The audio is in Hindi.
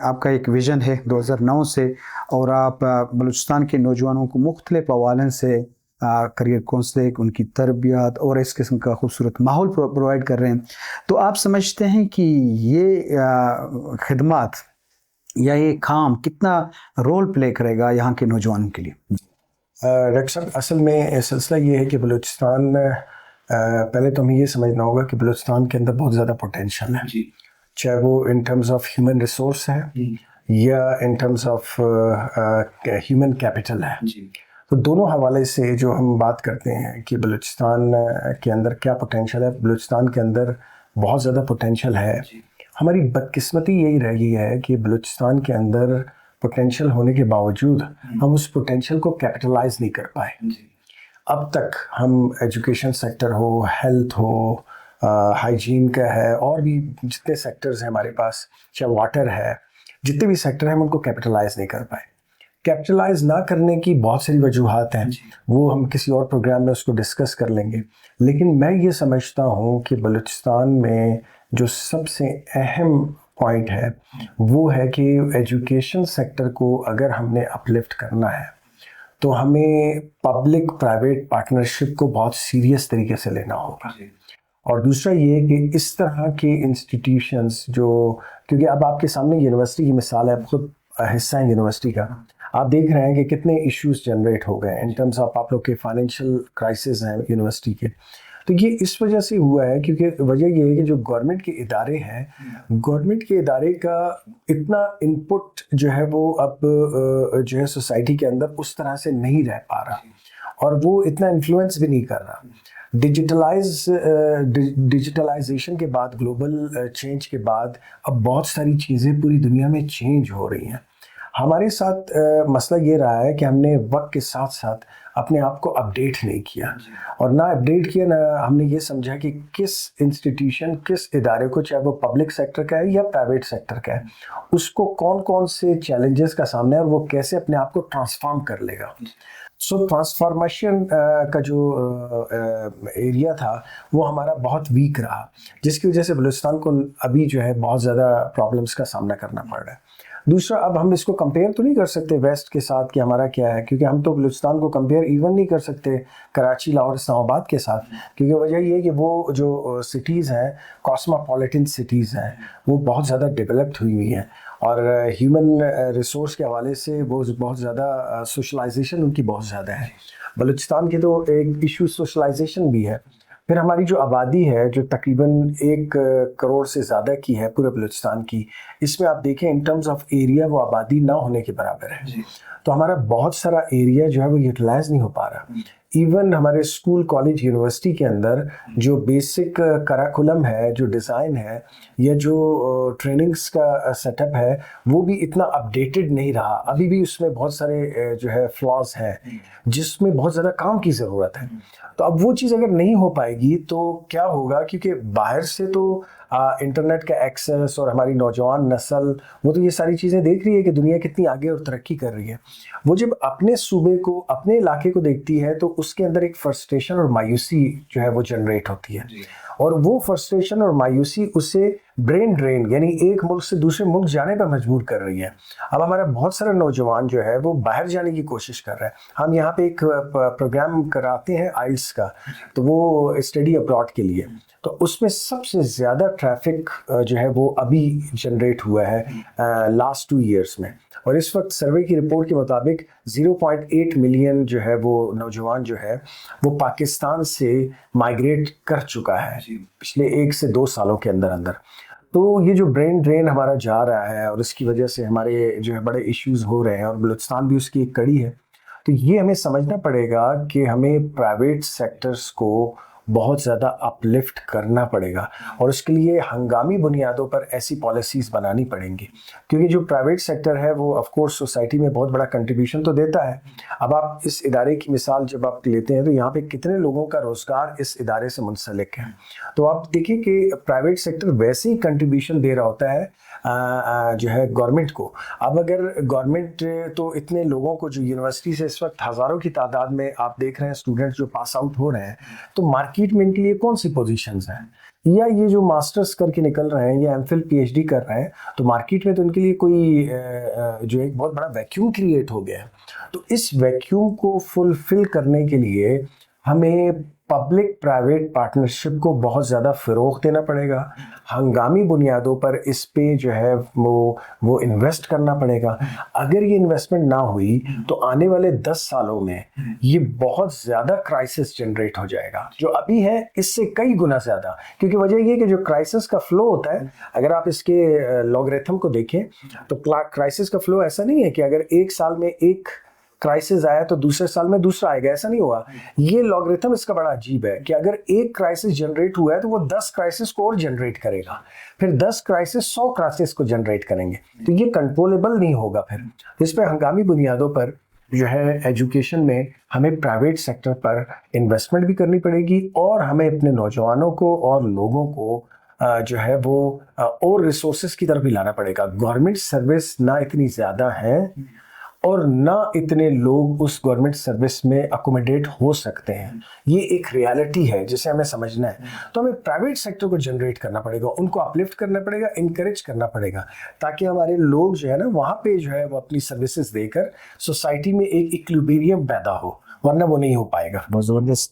आपका एक विज़न है 2009 से और आप बलूचिस्तान के नौजवानों को मुख्तलिफ हवालन से करियर काउंसलिंग, उनकी तरबियत और इस किस्म का खूबसूरत माहौल प्रोवाइड कर रहे हैं। तो आप समझते हैं कि ये खिदमत या ये काम कितना रोल प्ले करेगा यहाँ के नौजवानों के लिए? डॉक्टर साहब, असल में सिलसिला ये है कि बलूचिस्तान, पहले तो हमें ये समझना होगा कि बलूचिस्तान के अंदर बहुत ज़्यादा पोटेंशियल है, चाहे वो in terms of human resource है या in terms of human capital है। तो दोनों हवाले से जो हम बात करते हैं कि बलूचिस्तान के अंदर क्या पोटेंशियल है, बलूचिस्तान के अंदर बहुत ज़्यादा पोटेंशियल है। हमारी बदकिस्मती यही रह गई है कि बलूचिस्तान के अंदर पोटेंशियल होने के बावजूद हम उस पोटेंशियल को कैपिटलाइज नहीं कर पाए। अब तक हम एजुकेशन सेक्टर हो, हेल्थ हो, हाइजीन का है, और भी जितने सेक्टर्स हैं हमारे पास, चाहे वाटर है, जितने भी सेक्टर हैं हम उनको कैपिटलाइज नहीं कर पाए। कैपिटलाइज ना करने की बहुत सारी वजूहात हैं, वो हम किसी और प्रोग्राम में उसको डिस्कस कर लेंगे। लेकिन मैं ये समझता हूँ कि बलूचिस्तान में जो सबसे अहम पॉइंट है वो है कि एजुकेशन सेक्टर को अगर हमने अपलिफ्ट करना है तो हमें पब्लिक प्राइवेट पार्टनरशिप को बहुत सीरियस तरीके से लेना होगा। और दूसरा ये कि इस तरह के इंस्टीट्यूशंस जो, क्योंकि अब आपके सामने यूनिवर्सिटी की मिसाल है, खुद हिस्सा है यूनिवर्सिटी का, आप देख रहे हैं कि कितने इश्यूज जनरेट हो गए इन टर्म्स ऑफ आप लोग के फाइनेंशियल क्राइसिस हैं यूनिवर्सिटी के। तो ये इस वजह से हुआ है क्योंकि वजह ये है कि जो गवर्नमेंट के इदारे हैं, गवर्नमेंट के इदारे का इतना इनपुट जो है वो अब जो है सोसाइटी के अंदर उस तरह से नहीं रह पा रहा, और वो इतना इन्फ्लुएंस भी नहीं कर रहा। डिजिटलाइजेशन के बाद, ग्लोबल चेंज के बाद अब बहुत सारी चीज़ें पूरी दुनिया में चेंज हो रही हैं। हमारे साथ मसला ये रहा है कि हमने वक्त के साथ साथ अपने आप को अपडेट नहीं किया, और ना अपडेट किया, ना हमने ये समझा कि किस इंस्टीट्यूशन, किस इदारे को, चाहे वो पब्लिक सेक्टर का है या प्राइवेट सेक्टर का है, उसको कौन कौन से चैलेंजेस का सामना है और वो कैसे अपने आप को ट्रांसफॉर्म कर लेगा। सो ट्रांसफॉर्मेशन का जो एरिया था वो हमारा बहुत वीक रहा, जिसकी वजह से बलूचिस्तान को अभी जो है बहुत ज़्यादा प्रॉब्लम्स का सामना करना पड़ रहा है। दूसरा, अब हम इसको कंपेयर तो नहीं कर सकते वेस्ट के साथ कि हमारा क्या है, क्योंकि हम तो बलूचिस्तान को कंपेयर इवन नहीं कर सकते कराची, लाहौर, इस्लामाबाद के साथ, क्योंकि वजह ये है कि वो जो सिटीज़ हैं, कॉस्मोपॉलिटन सिटीज़ हैं, वो बहुत ज़्यादा डेवलप्ड हुई हैं, और ह्यूमन रिसोर्स के हवाले से वो बहुत ज़्यादा सोशलाइजेशन उनकी बहुत ज़्यादा है। बलूचिस्तान के तो एक इशू सोशलाइजेशन भी है। फिर हमारी जो आबादी है जो तकरीबन 1 करोड़ से ज़्यादा की है पूरे बलूचिस्तान की, इसमें आप देखें इन टर्म्स ऑफ एरिया वो आबादी ना होने के बराबर है। तो हमारा बहुत सारा एरिया जो है वो यूटिलाइज नहीं हो पा रहा। इवन हमारे स्कूल, कॉलेज, यूनिवर्सिटी के अंदर जो बेसिक करिकुलम है, जो डिज़ाइन है, या जो ट्रेनिंग्स का सेटअप है, वो भी इतना अपडेटेड नहीं रहा। अभी भी उसमें बहुत सारे जो है फ्लॉज हैं जिसमें बहुत ज़्यादा काम की ज़रूरत है। तो अब वो चीज़ अगर नहीं हो पाएगी तो क्या होगा, क्योंकि बाहर से तो इंटरनेट का एक्सेस और हमारी नौजवान नस्ल वो तो ये सारी चीज़ें देख रही है कि दुनिया कितनी आगे और तरक्की कर रही है। वो जब अपने सूबे को, अपने इलाके को देखती है तो उसके अंदर एक फ्रस्ट्रेशन और मायूसी जो है वो जनरेट होती है, और वो फ्रस्ट्रेशन और मायूसी उसे ब्रेन ड्रेन, यानी एक मुल्क से दूसरे मुल्क जाने पर मजबूर कर रही है। अब हमारा बहुत सारा नौजवान जो है वो बाहर जाने की कोशिश कर रहा है। हम यहाँ पे एक प्रोग्राम कराते हैं आइल्स का, तो वो स्टडी अब्रॉड के लिए, तो उसमें सबसे ज़्यादा ट्रैफिक जो है वो अभी जनरेट हुआ है लास्ट 2 ईयर्स में। और इस वक्त सर्वे की रिपोर्ट के मुताबिक 0.8 मिलियन जो है वो नौजवान जो है वो पाकिस्तान से माइग्रेट कर चुका है पिछले 1 से 2 सालों के अंदर अंदर। तो ये जो ब्रेन ड्रेन हमारा जा रहा है और इसकी वजह से हमारे जो है बड़े इश्यूज हो रहे हैं, और बलूचिस्तान भी उसकी एक कड़ी है। तो ये हमें समझना पड़ेगा कि हमें प्राइवेट सेक्टर्स को बहुत ज़्यादा अपलिफ्ट करना पड़ेगा, और उसके लिए हंगामी बुनियादों पर ऐसी पॉलिसीज़ बनानी पड़ेंगी, क्योंकि जो प्राइवेट सेक्टर है वो ऑफ कोर्स सोसाइटी में बहुत बड़ा कंट्रीब्यूशन तो देता है। अब आप इस इदारे की मिसाल जब आप लेते हैं तो यहाँ पे कितने लोगों का रोज़गार इस इदारे से मुंसलिक है। तो आप देखिए कि प्राइवेट सेक्टर वैसे ही कंट्रीब्यूशन दे रहा होता है जो है गवर्नमेंट को। अब अगर गवर्नमेंट तो इतने लोगों को, जो यूनिवर्सिटी से इस वक्त हज़ारों की तादाद में आप देख रहे हैं स्टूडेंट्स जो पास आउट हो रहे हैं, तो मार्केट में इनके लिए कौन सी पोजीशंस हैं? या ये जो मास्टर्स करके निकल रहे हैं या एमफिल पीएचडी कर रहे हैं, तो मार्केट में तो उनके लिए कोई जो एक बहुत बड़ा वैक्यूम क्रिएट हो गया है। तो इस वैक्यूम को फुलफिल करने के लिए हमें पब्लिक प्राइवेट पार्टनरशिप को बहुत ज़्यादा फ़रोग़ देना पड़ेगा। हंगामी बुनियादों पर इस पे जो है वो इन्वेस्ट करना पड़ेगा। अगर ये इन्वेस्टमेंट ना हुई तो आने वाले 10 सालों में ये बहुत ज़्यादा क्राइसिस जनरेट हो जाएगा, जो अभी है इससे कई गुना ज़्यादा। क्योंकि वजह ये कि जो क्राइसिस का फ्लो होता है, अगर आप इसके लॉगरिथम को देखें तो क्राइसिस का फ्लो ऐसा नहीं है कि अगर एक साल में एक क्राइसिस आया तो दूसरे साल में दूसरा आएगा, ऐसा नहीं हुआ। ये लॉगरिथम इसका बड़ा अजीब है कि अगर एक क्राइसिस जनरेट हुआ है तो वो 10 क्राइसिस को और जनरेट करेगा, फिर 10 क्राइसिस 100 क्राइसिस को जनरेट करेंगे। तो ये कंट्रोलेबल नहीं होगा। फिर इस पर हंगामी बुनियादों पर जो है एजुकेशन में हमें प्राइवेट सेक्टर पर इन्वेस्टमेंट भी करनी पड़ेगी और हमें अपने नौजवानों को और लोगों को जो है वो और रिसोर्सेज की तरफ भी लाना पड़ेगा। गवर्नमेंट सर्विस ना इतनी ज़्यादा है और ना इतने लोग उस गवर्नमेंट सर्विस में अकोमोडेट हो सकते हैं। ये एक रियलिटी है जिसे हमें समझना है। तो हमें प्राइवेट सेक्टर को जनरेट करना पड़ेगा, उनको अपलिफ्ट करना पड़ेगा, इनकरेज करना पड़ेगा, ताकि हमारे लोग जो है ना वहाँ पे जो है वो अपनी सर्विसेज देकर सोसाइटी में एक इक्विलिब्रियम पैदा हो, वरना वो नहीं हो पाएगा। बहुत ज़बरदस्त।